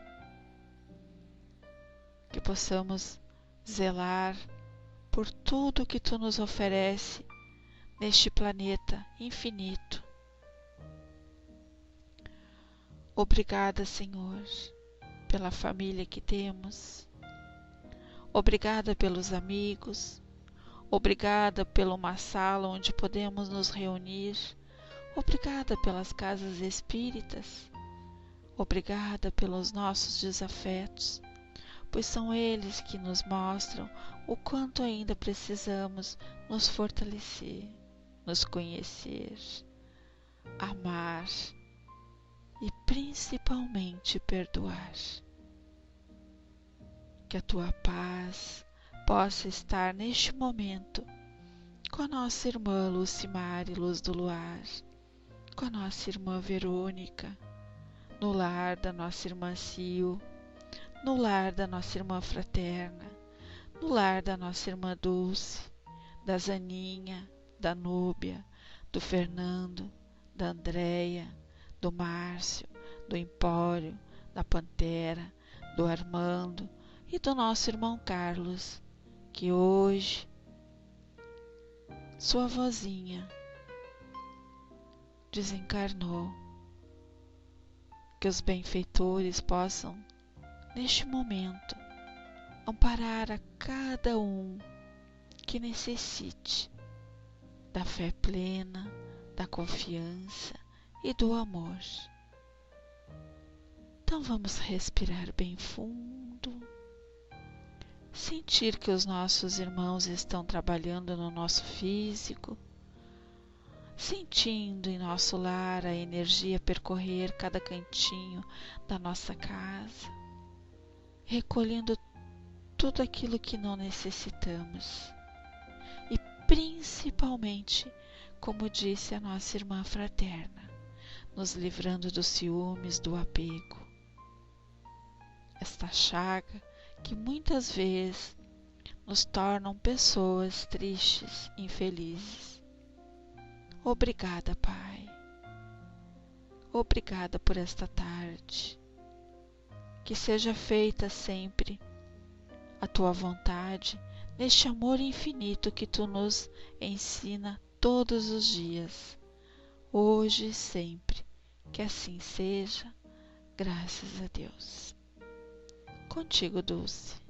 que possamos zelar por tudo que Tu nos oferece neste planeta infinito. Obrigada, Senhor, pela família que temos. Obrigada pelos amigos. Obrigada pela uma sala onde podemos nos reunir. Obrigada pelas casas espíritas. Obrigada pelos nossos desafetos, pois são eles que nos mostram o quanto ainda precisamos nos fortalecer, nos conhecer, amar e principalmente perdoar. Que a Tua paz possa estar neste momento com a nossa irmã Lucimare Luz do Luar, com a nossa irmã Verônica, no lar da nossa irmã Sil, no lar da nossa irmã fraterna, no lar da nossa irmã Dulce, da Zaninha, da Núbia, do Fernando, da Andréia, do Márcio, do Empório, da Pantera, do Armando e do nosso irmão Carlos, que hoje sua vozinha desencarnou. Que os benfeitores possam, neste momento, amparar a cada um que necessite da fé plena, da confiança e do amor. Então vamos respirar bem fundo, sentir que os nossos irmãos estão trabalhando no nosso físico, sentindo em nosso lar a energia percorrer cada cantinho da nossa casa, recolhendo tudo aquilo que não necessitamos e principalmente, como disse a nossa irmã fraterna, nos livrando dos ciúmes, do apego. Esta chaga que muitas vezes nos tornam pessoas tristes, infelizes. Obrigada, Pai. Obrigada por esta tarde. Que seja feita sempre a Tua vontade, neste amor infinito que Tu nos ensina todos os dias, hoje e sempre. Que assim seja, graças a Deus. Contigo, Dulce.